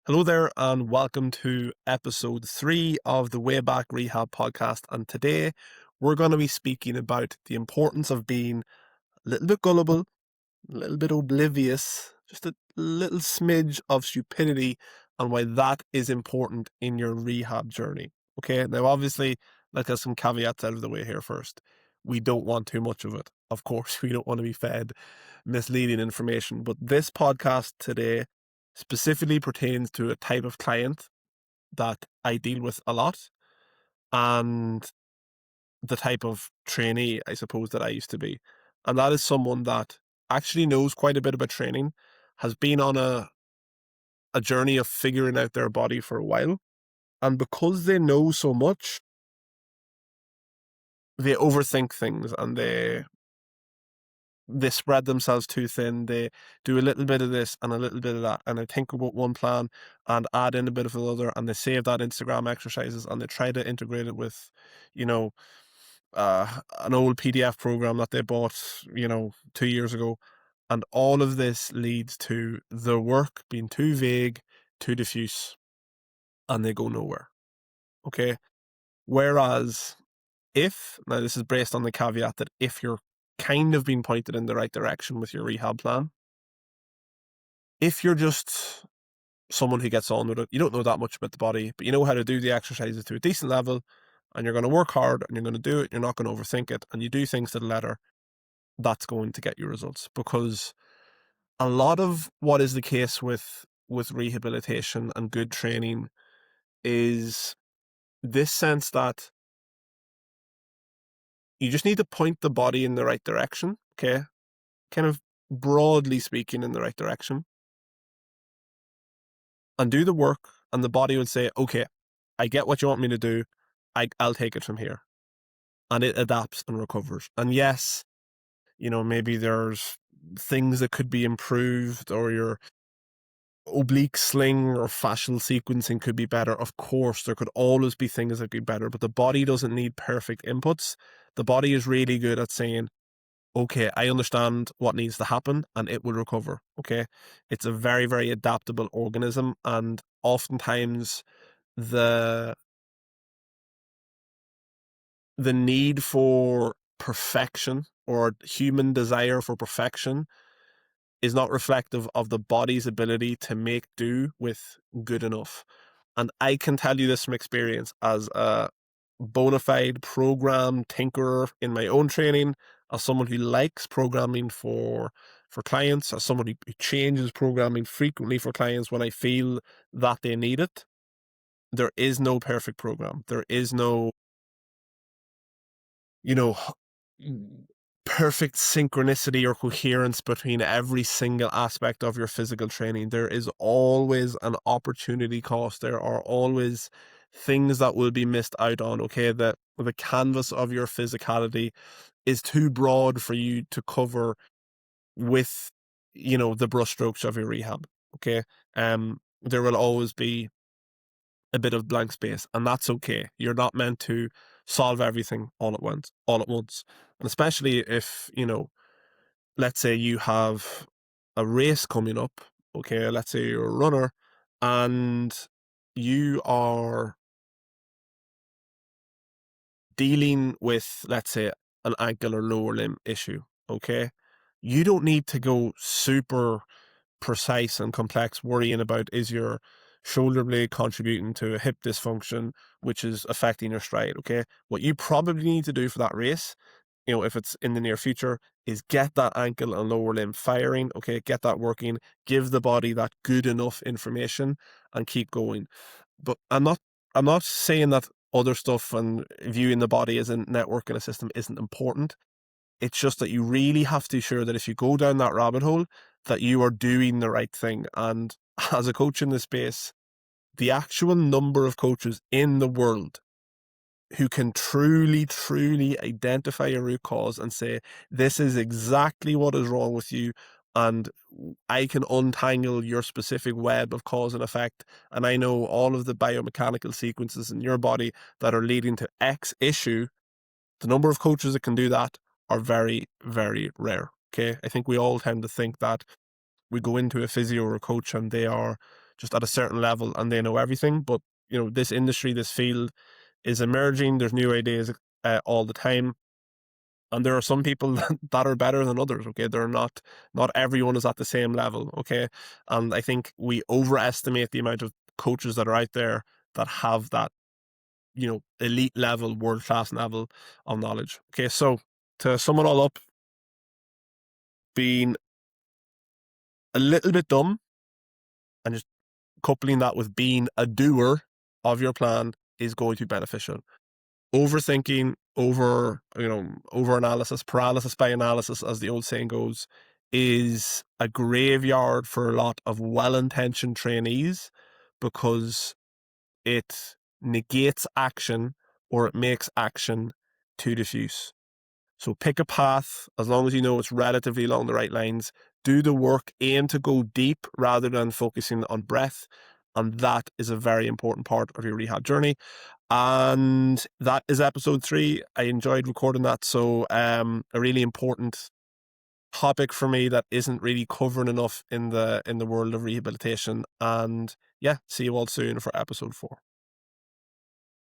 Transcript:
Hello there, and welcome to episode 3 of the Way Back Rehab podcast. And today we're going to be speaking about the importance of being a little bit gullible, a little bit oblivious, just a little smidge of stupidity, and why that is important in your rehab journey. Okay, now obviously, let's get some caveats out of the way here first. We don't want too much of it. Of course, we don't want to be fed misleading information, but this podcast today specifically pertains to a type of client that I deal with a lot and the type of trainee, I suppose, that I used to be. And that is someone that actually knows quite a bit about training, has been on a journey of figuring out their body for a while. And because they know so much, they overthink things and they spread themselves too thin. They do a little bit of this and a little bit of that, and they think about one plan and add in a bit of another, and they save that Instagram exercises and they try to integrate it with, you know, an old PDF program that they bought, 2 years ago. And all of this leads to the work being too vague, too diffuse, and they go nowhere. Okay. Whereas now this is based on the caveat that if you're kind of being pointed in the right direction with your rehab plan, if you're just someone who gets on with it, you don't know that much about the body, but you know how to do the exercises to a decent level, and you're going to work hard and you're going to do it, you're not going to overthink it, and you do things to the letter, that's going to get you results. Because a lot of what is the case with rehabilitation and good training is this sense that you just need to point the body in the right direction, okay? Kind of broadly speaking, in the right direction, and do the work, and the body will say, okay, I get what you want me to do. I'll take it from here. And it adapts and recovers. And yes, maybe there's things that could be improved, or your oblique sling or fascial sequencing could be better. Of course, there could always be things that could be better, but the body doesn't need perfect inputs. The body is really good at saying, okay, I understand what needs to happen and it will recover. Okay. It's a very, very adaptable organism. And oftentimes the need for perfection, or human desire for perfection, is not reflective of the body's ability to make do with good enough. And I can tell you this from experience as a bona fide program tinkerer in my own training, as someone who likes programming for clients, as someone who changes programming frequently for clients when I feel that they need it. There is no perfect program. There is no, you know, perfect synchronicity or coherence between every single aspect of your physical training. There is always an opportunity cost. There are always things that will be missed out on. Okay, the canvas of your physicality is too broad for you to cover with, the brushstrokes of your rehab. Okay, there will always be a bit of blank space, and that's okay. You're not meant to solve everything all at once. And especially if, let's say you have a race coming up, okay, let's say you're a runner and you are dealing with, let's say, an ankle or lower limb issue, okay? You don't need to go super precise and complex worrying about, is your shoulder blade contributing to a hip dysfunction which is affecting your stride. Okay, what you probably need to do for that race, if it's in the near future, is get that ankle and lower limb firing. Okay, get that working, give the body that good enough information, and keep going. But I'm not saying that other stuff and viewing the body as a network and a system isn't important. It's just that you really have to be sure that if you go down that rabbit hole, that you are doing the right thing. And as a coach in this space, the actual number of coaches in the world who can truly, truly identify a root cause and say, this is exactly what is wrong with you, and I can untangle your specific web of cause and effect, and I know all of the biomechanical sequences in your body that are leading to X issue. The number of coaches that can do that are very, very rare. Okay. I think we all tend to think that we go into a physio or a coach and they are just at a certain level and they know everything. But, this industry, this field is emerging. There's new ideas all the time. And there are some people that are better than others. Okay. Not everyone is at the same level. Okay. And I think we overestimate the amount of coaches that are out there that have that, elite level, world class level of knowledge. Okay. So to sum it all up, being a little bit dumb and just coupling that with being a doer of your plan is going to be beneficial. Overthinking, over analysis, paralysis by analysis, as the old saying goes, is a graveyard for a lot of well-intentioned trainees because it negates action or it makes action too diffuse. So pick a path, as long as you know it's relatively along the right lines. Do the work, aim to go deep rather than focusing on breadth. And that is a very important part of your rehab journey. And that is episode 3. I enjoyed recording that. So a really important topic for me that isn't really covered enough in the world of rehabilitation. And yeah, see you all soon for episode 4.